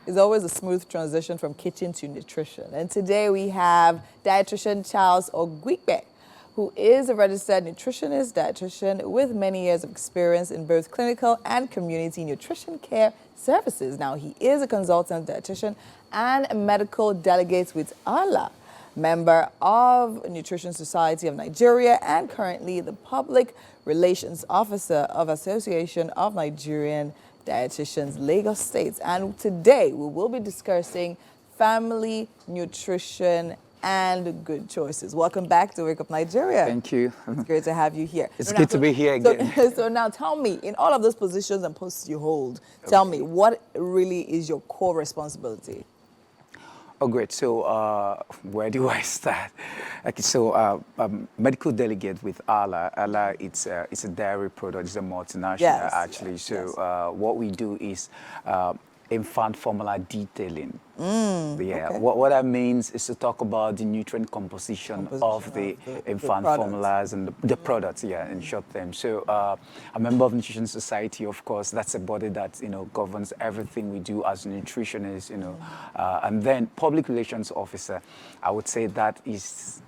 It's always a smooth transition from kitchen to nutrition. And today we have dietitian Charles Ogwikbe, who is a registered nutritionist dietitian with many years of experience in both clinical and community nutrition care services. Now, he is a consultant dietitian and a medical delegate with Allah, member of Nutrition Society of Nigeria, and currently the Public Relations Officer of Association of Nigerian Dietitians, Lagos State. And today we will be discussing family nutrition and good choices. Welcome back to Wake Up Nigeria. Thank you. It's great to have you here. It's good to be here again. So now tell me, in all of those positions and posts you hold, tell me, what really is your core responsibility? Oh, great. So where do I start? Okay, so medical delegate with Allah. Allah, it's a dairy product. It's a multinational, Yes, actually. yes, So yes. what we do is infant formula detailing. Yeah. Okay. What that means is to talk about the nutrient composition of the infant products. formulas and the products, yeah, in short term. So a member of Nutrition Society, of course, that's a body that, governs everything we do as nutritionists, and then public relations officer. I would say that is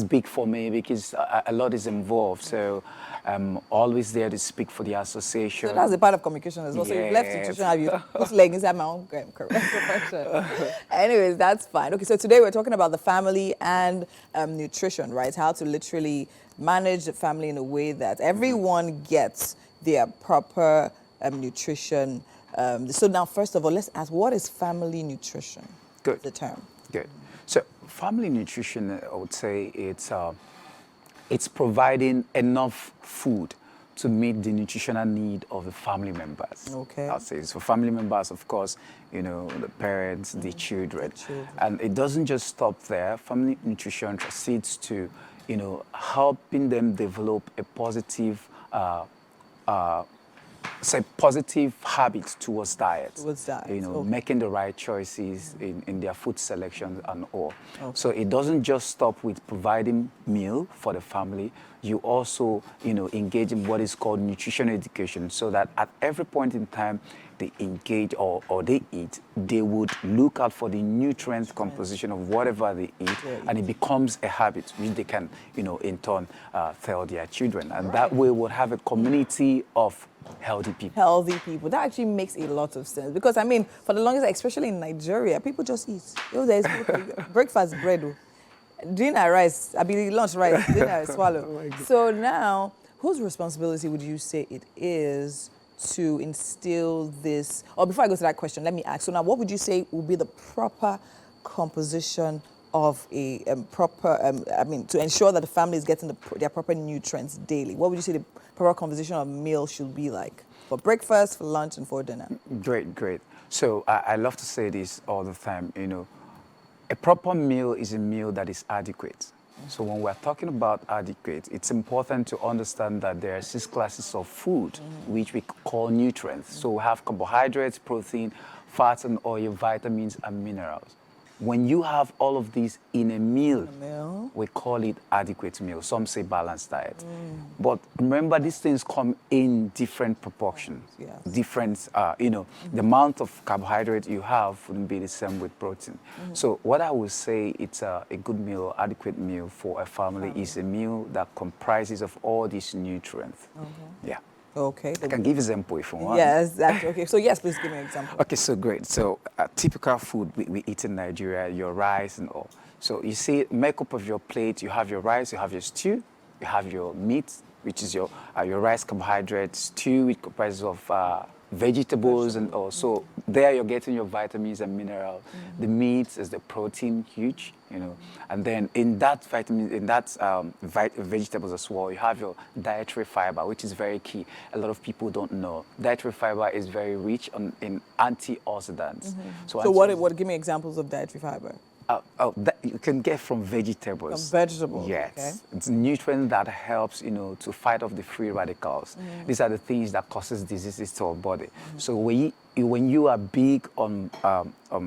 big for me because a lot is involved. So I'm always there to speak for the association. So that's a part of communication as well. So you've left Yes. nutrition, have you put leg inside my own correct profession. Anyways, that's fine. Okay, so today we're talking about the family and nutrition, right? How to literally manage the family in a way that everyone gets their proper nutrition. So now, first of all, let's ask, what is family nutrition? Good. The term. Good. So family nutrition, I would say it's providing enough food to meet the nutritional need of the family members. Okay. I'll say so. Family members, of course, the parents, the children. And it doesn't just stop there. Family nutrition proceeds to, helping them develop a positive positive habits towards diet. Making the right choices in their food selection and all. Okay. So it doesn't just stop with providing meal for the family. You also, engage in what is called nutrition education, so that at every point in time they engage or they eat, they would look out for the nutrient composition of whatever they eat, and it becomes a habit which they can, in turn, tell their children. And that way we'll have a community of healthy people. Healthy people. That actually makes a lot of sense. Because, for the longest, especially in Nigeria, people just eat. There's breakfast bread, dinner rice, lunch rice, dinner swallow. So now, whose responsibility would you say it is to instill this? Or before I go to that question, let me ask. So now, what would you say would be the proper composition of a proper, to ensure that the family is getting their proper nutrients daily? What would you say the proper composition of meal should be like for breakfast, for lunch, and for dinner? Great. So I love to say this all the time, a proper meal is a meal that is adequate. So when we're talking about adequate, it's important to understand that there are 6 classes of food, which we call nutrients. So we have carbohydrates, protein, fats and oil, vitamins and minerals. When you have all of these in a meal, we call it adequate meal. Some say balanced diet. But remember, these things come in different proportions. Yes. Different, the amount of carbohydrate you have wouldn't be the same with protein. So what I would say, it's a good meal, adequate meal for a family is a meal that comprises of all these nutrients. Yeah. Okay. I can give example if you want. Yes, that's okay. So yes, please give me an example. Okay, so great. So typical food we eat in Nigeria, your rice and all. So you see, make up of your plate, you have your rice, you have your stew, you have your meat, which is your rice carbohydrate, stew, which comprises of vegetables and all. So there you're getting your vitamins and minerals. The meat is the protein, huge, and then in that vegetables as well, you have your dietary fiber, which is very key. A lot of people don't know. Dietary fiber is very rich in antioxidants. So what? Give me examples of dietary fiber. That you can get from vegetables. From vegetables. Yes. Okay. It's a nutrient that helps, to fight off the free radicals. These are the things that causes diseases to our body. So we when you are big on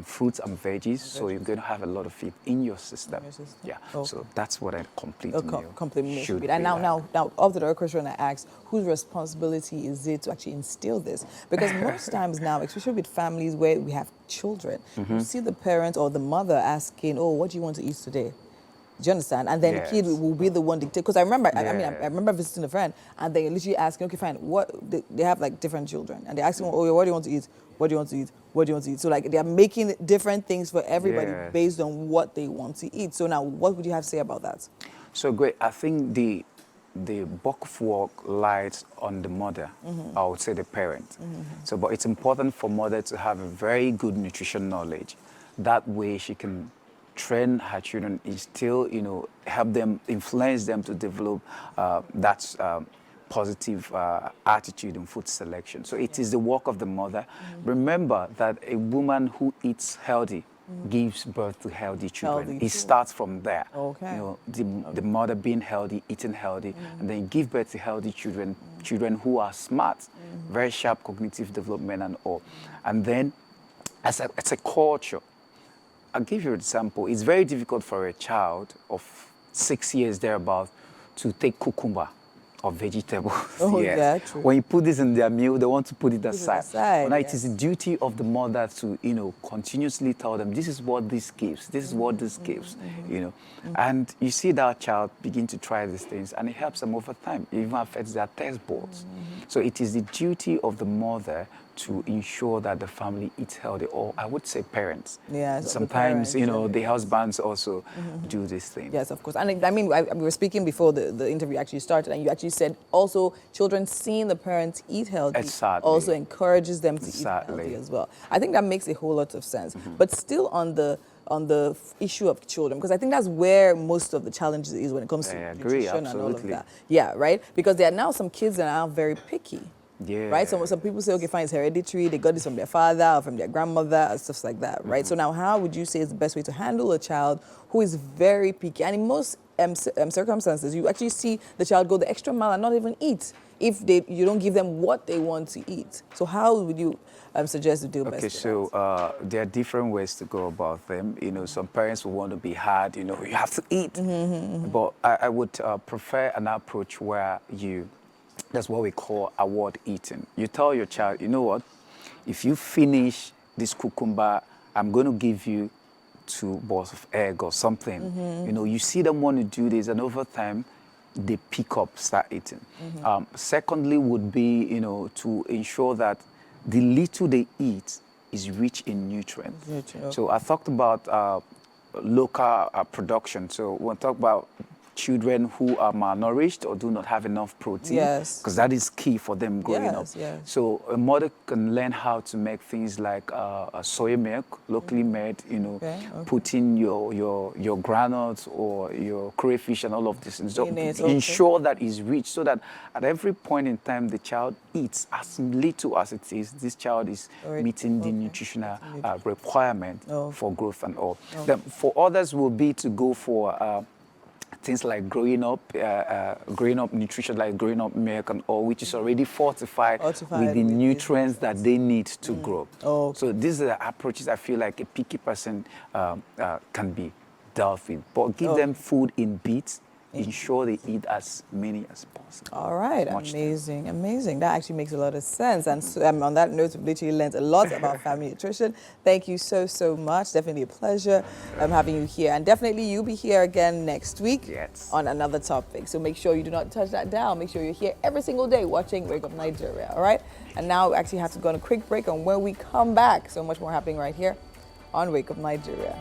fruits and veggies, so you're going to have a lot of it in your system. Yeah. Okay. So that's what a complete meal should be. And now, off the door question I asked, whose responsibility is it to actually instill this? Because most times now, especially with families where we have children, you see the parent or the mother asking, "Oh, what do you want to eat today?" Do you understand? And then the kid will be the one dictate. Because I remember, I remember visiting a friend, and they literally asking, "Okay, fine, what?" They have like different children, and they ask them, "Oh, what do you want to eat? What do you want to eat? What do you want to eat?" So like they are making different things for everybody based on what they want to eat. So now, what would you have to say about that? So great. I think the bulk of work lies on the mother. I would say the parent. So, but it's important for mother to have a very good nutrition knowledge. That way, she can train her children, instill, help them, influence them to develop that positive attitude in food selection. So it is the work of the mother. Remember that a woman who eats healthy gives birth to healthy children. It starts from there. Okay. The mother being healthy, eating healthy, and then give birth to healthy children, children who are smart, very sharp cognitive development and all. And then as a culture, I'll give you an example. It's very difficult for a child of 6 years thereabout to take cucumber or vegetables. Yeah, true. When you put this in their meal, they want to put it aside. But now it is the duty of the mother to, continuously tell them, this is what this gives, this is what this gives, And you see that child begin to try these things, and it helps them over time. It even affects their taste buds. So it is the duty of the mother to ensure that the family eats healthy, or I would say parents. Yes, sometimes, the husbands also do these things. Yes, of course. And I mean, we were speaking before the interview actually started, and you actually said also children seeing the parents eat healthy also encourages them to eat healthy as well. I think that makes a whole lot of sense. But still on the issue of children, because I think that's where most of the challenges is when it comes to nutrition and all of that. Yeah, right? Because there are now some kids that are very picky. Yeah. Right? So some people say, okay, fine, it's hereditary. They got this from their father or from their grandmother and stuff like that, right? So now how would you say is the best way to handle a child who is very picky? And in most circumstances, you actually see the child go the extra mile and not even eat if you don't give them what they want to eat. So how would you suggest to deal best with that? So there are different ways to go about them. Some parents will want to be hard, you have to eat. But I would prefer an approach where that's what we call award eating. You tell your child, you know what, if you finish this cucumber, I'm going to give you 2 balls of egg or something. You see them want to do this, and over time, they pick up, start eating. Secondly would be, to ensure that the little they eat is rich in nutrients. So I talked about local production. So we'll talk about children who are malnourished or do not have enough protein, because that is key for them growing up. So a mother can learn how to make things like soy milk, locally made, put in your granules or your crayfish and all of this. And so ensure that it's rich, so that at every point in time the child eats as little as it is. This child is meeting the nutritional requirement for growth and all. Then for others will be to go for things like growing up nutrition, like growing up milk and all, which is already fortified with the nutrients that they need to grow. So these are the approaches I feel like a picky person can be dealt with. But give them food in bits. Ensure they eat as many as possible. All right, amazing. That actually makes a lot of sense. And so, on that note, we've literally learned a lot about family nutrition. Thank you so much. Definitely a pleasure having you here. And definitely you'll be here again next week on another topic. So make sure you do not touch that dial. Make sure you're here every single day watching Wake Up Nigeria, all right? And now we actually have to go on a quick break, and when we come back, so much more happening right here on Wake Up Nigeria.